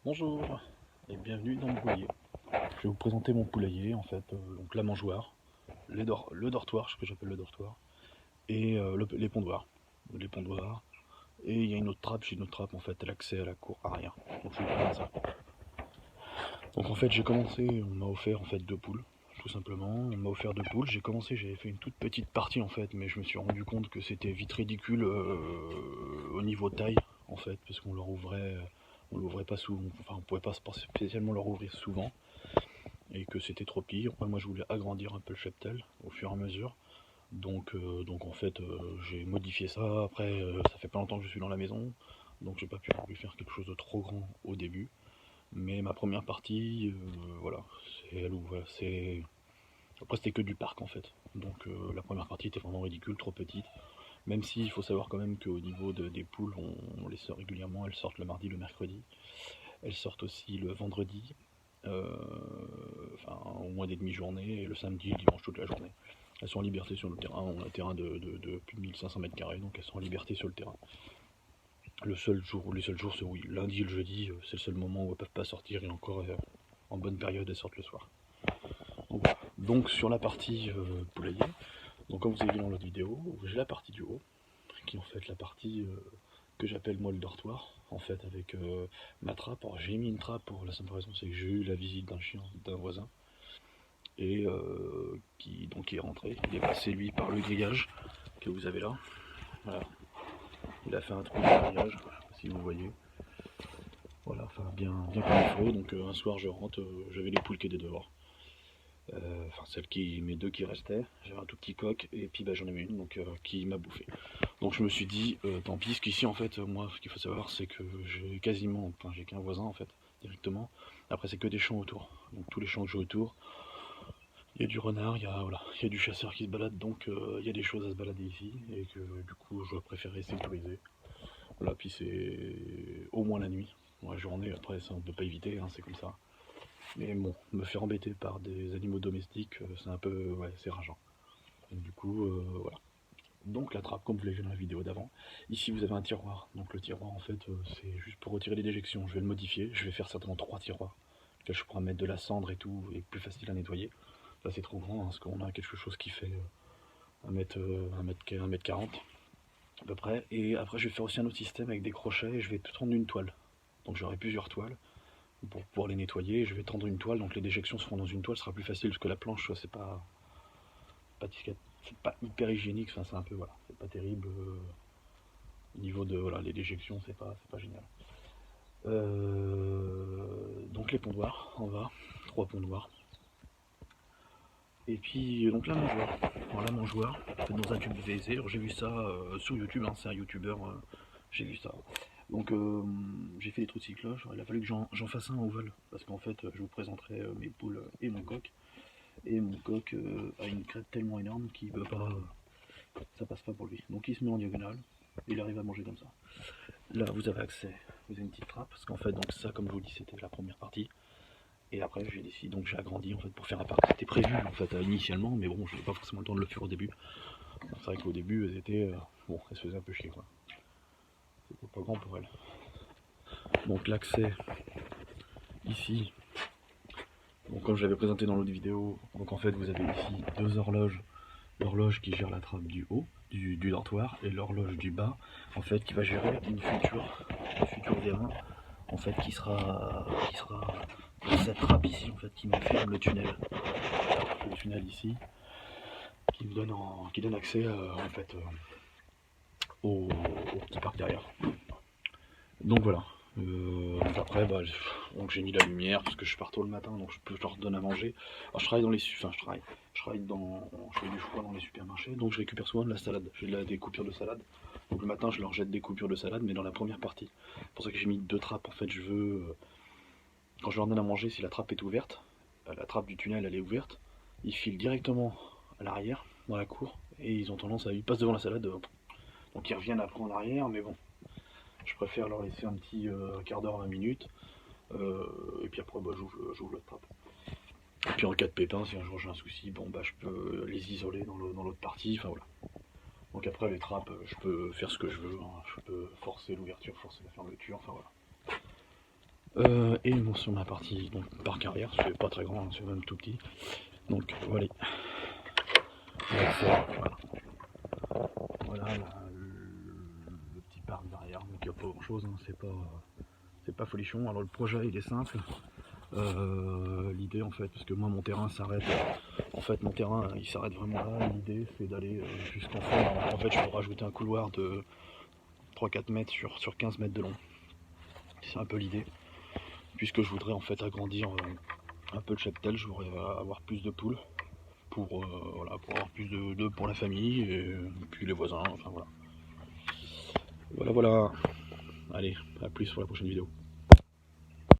Bonjour et bienvenue dans le poulailler. Je vais vous présenter mon poulailler en fait, donc la mangeoire, le dortoir, ce que j'appelle le dortoir, et les pondoirs. Les pondoirs. Et il y a une autre trappe, j'ai une autre trappe en fait, l'accès à la cour arrière. Donc je vais vous présenter ça. Donc en fait j'ai commencé, on m'a offert en fait 2 poules, tout simplement. On m'a offert 2 poules, j'ai commencé, j'avais fait une toute petite partie en fait, mais je me suis rendu compte que c'était vite ridicule au niveau taille en fait, parce qu'on leur ouvrait. On l'ouvrait pas souvent, enfin on pouvait pas spécialement leur ouvrir souvent et que c'était trop pire. Moi je voulais agrandir un peu le cheptel au fur et à mesure. Donc en fait j'ai modifié ça. Après ça fait pas longtemps que je suis dans la maison, donc j'ai pas pu lui faire quelque chose de trop grand au début. Mais ma première partie, voilà, voilà, c'est. Après c'était que du parc en fait. Donc la première partie était vraiment ridicule, trop petite. Même si il faut savoir quand même qu'au niveau des poules, on les sort régulièrement, elles sortent le mardi, le mercredi. Elles sortent aussi le vendredi, enfin au moins des demi-journées, et le samedi, le dimanche toute la journée. Elles sont en liberté sur le terrain, on a un terrain de plus de 1500 mètres carrés, donc elles sont en liberté sur le terrain. Les seuls jours, c'est oui, lundi et le jeudi, c'est le seul moment où elles ne peuvent pas sortir, et encore en bonne période, elles sortent le soir. Donc sur la partie poulailler, donc comme vous avez vu dans l'autre vidéo, j'ai la partie du haut, qui est en fait la partie que j'appelle moi le dortoir, en fait avec ma trappe. Alors j'ai mis une trappe pour la simple raison, c'est que j'ai eu la visite d'un chien d'un voisin, et qui est rentré, il est passé lui par le grillage que vous avez là, voilà, il a fait un trou dans le grillage, si vous voyez, voilà, enfin bien comme il faut. Donc un soir je rentre, j'avais les poules qui étaient dehors, enfin mes deux qui restaient, j'avais un tout petit coq, et puis j'en avais une donc qui m'a bouffé. Donc je me suis dit, tant pis, parce qu'ici en fait, moi ce qu'il faut savoir c'est que j'ai quasiment, enfin j'ai qu'un voisin en fait, directement, après c'est que des champs autour, donc tous les champs que j'ai autour, il y a du renard, voilà, il y a du chasseur qui se balade, donc il y a des choses à se balader ici, et que du coup je préférais sécuriser. Voilà, puis c'est au moins la nuit. Bon, la journée, après ça on peut pas éviter, hein, c'est comme ça. Mais bon, me faire embêter par des animaux domestiques, c'est un peu, ouais, c'est rageant. Donc du coup, voilà. Donc la trappe, comme vous l'avez vu dans la vidéo d'avant. Ici vous avez un tiroir. Donc le tiroir en fait c'est juste pour retirer les déjections. Je vais le modifier. Je vais faire certainement 3 tiroirs. Là je pourrais mettre de la cendre et tout, et plus facile à nettoyer. Là c'est trop grand, hein, parce qu'on a quelque chose qui fait 1 mètre 40 à peu près. Et après je vais faire aussi un autre système avec des crochets, et je vais tendre une toile. Donc j'aurai plusieurs toiles pour pouvoir les nettoyer. Je vais tendre une toile, donc les déjections seront dans une toile, ce sera plus facile, parce que la planche c'est pas hyper hygiénique, enfin, c'est un peu, voilà, c'est pas terrible. Au niveau de, voilà, les déjections, c'est pas génial. Donc les pondoirs en bas, 3 pondoirs. Et puis donc la mangeoire. Alors, la mangeoire, dans un tube PVC. Alors j'ai vu ça sur YouTube, hein, c'est un youtubeur, j'ai vu ça. Donc j'ai fait des trous de cycloche. Il a fallu que j'en fasse un ovale, parce qu'en fait je vous présenterai mes poules et mon coq. Et mon coq a une crête tellement énorme qu'il peut pas, ça passe pas pour lui. Donc il se met en diagonale, et il arrive à manger comme ça. Là vous avez accès, vous avez une petite trappe, parce qu'en fait donc ça, comme je vous dis, c'était la première partie. Et après j'ai décidé, donc j'ai agrandi en fait pour faire un parc. C'était prévu en fait initialement, mais bon, je n'avais pas forcément le temps de le faire au début. C'est vrai qu'au début elles étaient, bon, elles se faisaient un peu chier quoi. C'était pas grand pour elles. Donc l'accès ici, donc comme je l'avais présenté dans l'autre vidéo, donc en fait vous avez ici 2 horloges, l'horloge qui gère la trappe du haut du dortoir, et l'horloge du bas en fait qui va gérer une future V1 en fait qui sera cette trappe ici en fait qui me ferme le tunnel ici, qui donne accès en fait au petit parc derrière. Donc voilà. Après, donc j'ai mis la lumière parce que je pars tôt le matin, donc je leur donne à manger. Alors je travaille dans les, enfin je fais du choix dans les supermarchés, donc je récupère souvent de la salade. J'ai des coupures de salade. Donc le matin, je leur jette des coupures de salade, mais dans la première partie. C'est pour ça que j'ai mis 2 trappes. En fait, je veux, quand je leur donne à manger, si la trappe est ouverte, la trappe du tunnel elle est ouverte, ils filent directement à l'arrière, dans la cour, et ils passent devant la salade, donc ils reviennent après en arrière, mais bon, je préfère leur laisser un petit quart d'heure, 20 minutes, et puis après j'ouvre la trappe. Et puis en cas de pépin, si un jour j'ai un souci, bon je peux les isoler dans l'autre partie, enfin voilà. Donc après les trappes, je peux faire ce que je veux, hein. Je peux forcer l'ouverture, forcer la fermeture, enfin voilà. Et bon, sur ma partie donc parc arrière, c'est pas très grand, hein, c'est même tout petit. Donc voilà. Voilà le petit parc derrière, donc il n'y a pas grand chose, hein, c'est pas folichon. Alors le projet il est simple. L'idée en fait, parce que moi mon terrain s'arrête, en fait mon terrain il s'arrête vraiment là, l'idée c'est d'aller jusqu'en fond. En fait je peux rajouter un couloir de 3-4 mètres sur 15 mètres de long. C'est un peu l'idée, puisque je voudrais en fait agrandir un peu le cheptel, je voudrais avoir plus de poules voilà, pour avoir plus d'œufs pour la famille et puis les voisins, enfin voilà. Voilà. Allez, à plus pour la prochaine vidéo.